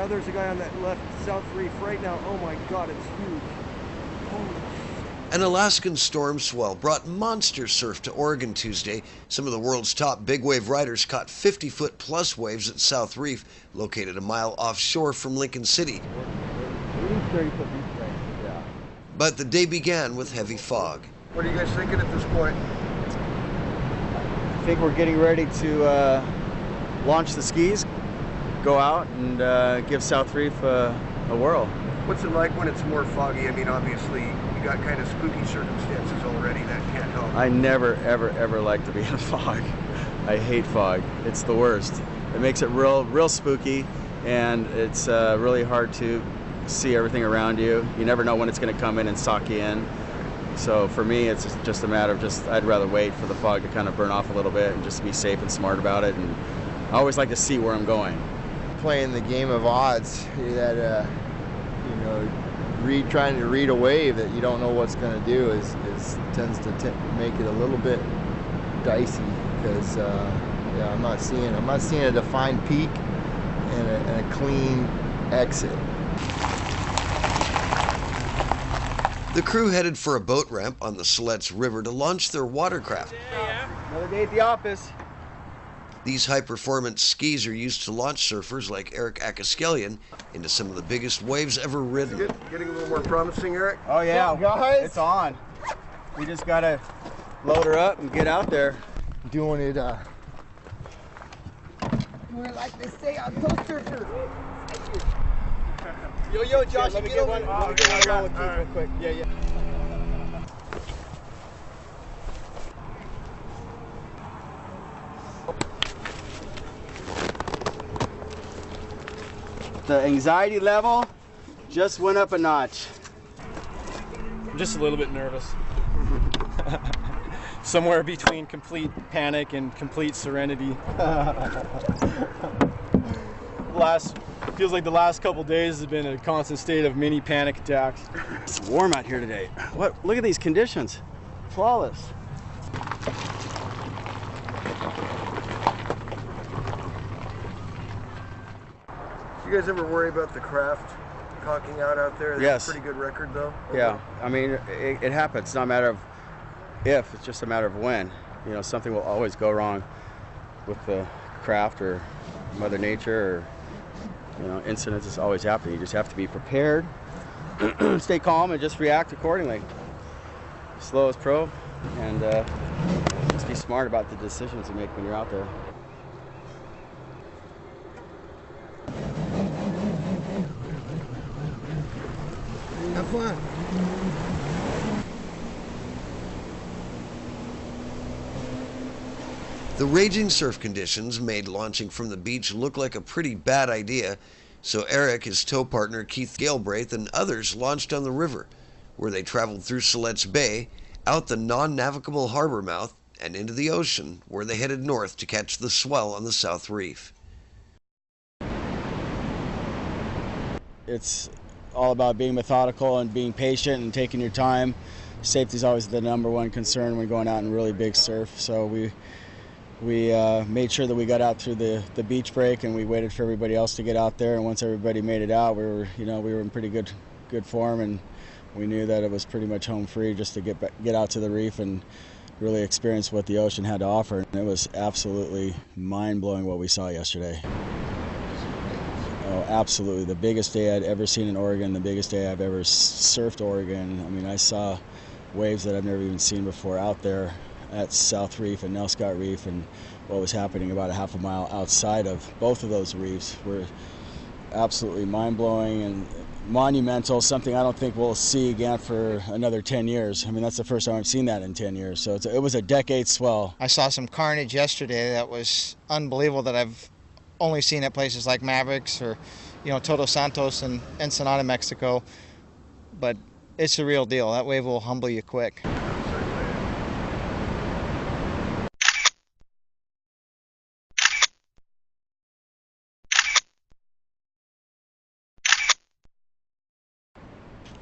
now there's a guy on that left south reef right now. Oh my God, it's huge. Holy. An Alaskan storm swell brought monster surf to Oregon Tuesday. Some of the world's top big wave riders caught 50-foot plus waves at South Reef, located a mile offshore from Lincoln City. But the day began with heavy fog. What are you guys thinking at this point? I think we're getting ready to launch the skis, go out and give South Reef a whirl. What's it like when it's more foggy? I mean, obviously, you got kind of spooky circumstances already. That can't help. I never, ever, ever like to be in fog. I hate fog. It's the worst. It makes it real spooky, and it's really hard to see everything around you. You never know when it's going to come in and sock you in. So for me, it's just a matter of I'd rather wait for the fog to kind of burn off a little bit and just be safe and smart about it. And I always like to see where I'm going. Playing the game of odds, that you know, trying to read a wave that you don't know what's going to do tends to make it a little bit dicey, because yeah, I'm not seeing a defined peak and a clean exit. The crew headed for a boat ramp on the Siletz River to launch their watercraft. Another day at the office. These high-performance skis are used to launch surfers like Eric Akiskalian into some of the biggest waves ever ridden. Getting a little more promising, Eric? Oh yeah, guys, it's on. We just gotta load her up and get out there. Doing it. We're like they say on Toast Surfer. Yo, Josh, let me get one. Let me get one around with Keith real quick. Yeah. The anxiety level just went up a notch. I'm just a little bit nervous. Somewhere between complete panic and complete serenity. Feels like the last couple days has been a constant state of mini panic attacks. It's warm out here today. Look at these conditions. Flawless. You guys ever worry about the craft cocking out there? Yes. That's a pretty good record, though. Yeah, I mean, it happens. It's not a matter of if, it's just a matter of when. You know, something will always go wrong with the craft or Mother Nature, or, you know, incidents is always happening. You just have to be prepared, stay calm, and just react accordingly. Slow as pro, and just be smart about the decisions you make when you're out there. Have fun. The raging surf conditions made launching from the beach look like a pretty bad idea, so Eric, his tow partner Keith Galbraith, and others launched on the river, where they traveled through Siletz Bay, out the non-navigable harbor mouth, and into the ocean, where they headed north to catch the swell on the South Reef. It's all about being methodical and being patient and taking your time. Safety is always the #1 concern when going out in really big surf. So we made sure that we got out through the beach break, and we waited for everybody else to get out there. And once everybody made it out, we were in pretty good form, and we knew that it was pretty much home free just to get out to the reef and really experience what the ocean had to offer. And it was absolutely mind-blowing what we saw yesterday. Oh, absolutely. The biggest day I'd ever seen in Oregon, the biggest day I've ever surfed Oregon. I mean, I saw waves that I've never even seen before out there at South Reef and Nelscott Reef, and what was happening about a half a mile outside of both of those reefs were absolutely mind-blowing and monumental, something I don't think we'll see again for another 10 years. I mean, that's the first time I've seen that in 10 years, so it was a decade swell. I saw some carnage yesterday that was unbelievable, that I've only seen at places like Mavericks or, you know, Todos Santos and Ensenada, Mexico. But it's the real deal. That wave will humble you quick.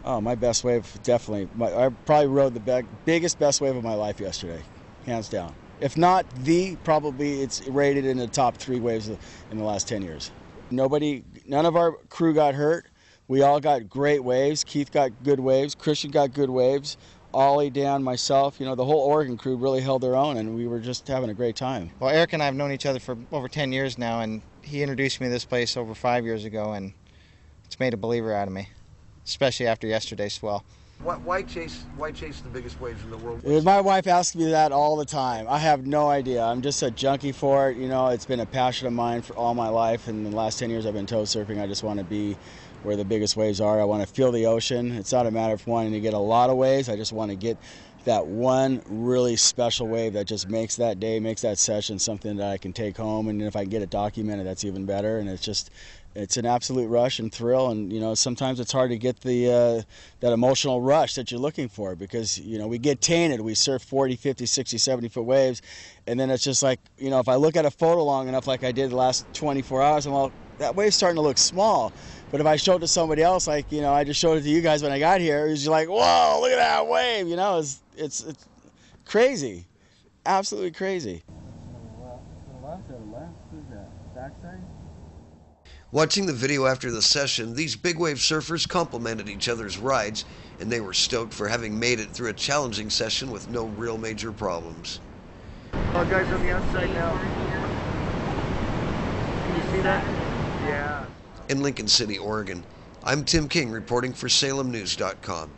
Oh, my best wave, definitely. I probably rode the best wave of my life yesterday, hands down. If not probably it's rated in the top 3 waves in the last 10 years. None of our crew got hurt. We all got great waves. Keith got good waves. Christian got good waves. Ollie, Dan, myself, the whole Oregon crew really held their own, and we were just having a great time. Well, Eric and I have known each other for over 10 years now, and he introduced me to this place over 5 years ago, and it's made a believer out of me, especially after yesterday's swell. Why chase the biggest waves in the world? My wife asks me that all the time. I have no idea. I'm just a junkie for it. It's been a passion of mine for all my life, and the last 10 years I've been tow surfing. I just want to be where the biggest waves are. I want to feel the ocean. It's not a matter of wanting to get a lot of waves. I just want to get that one really special wave that just makes that day, makes that session something that I can take home, and if I can get it documented, that's even better. And it's an absolute rush and thrill, and sometimes it's hard to get that emotional rush that you're looking for, because we get tainted. We surf 40, 50, 60, 70 foot waves, and then it's just like, if I look at a photo long enough like I did the last 24 hours, I'm like, that wave's starting to look small. But if I showed it to somebody else, like I just showed it to you guys when I got here, it was just like, whoa, look at that wave. It's crazy, absolutely crazy. Watching the video after the session, these big wave surfers complimented each other's rides, and they were stoked for having made it through a challenging session with no real major problems. Oh, guys on the outside now. Can you see that? Yeah. In Lincoln City, Oregon, I'm Tim King reporting for SalemNews.com.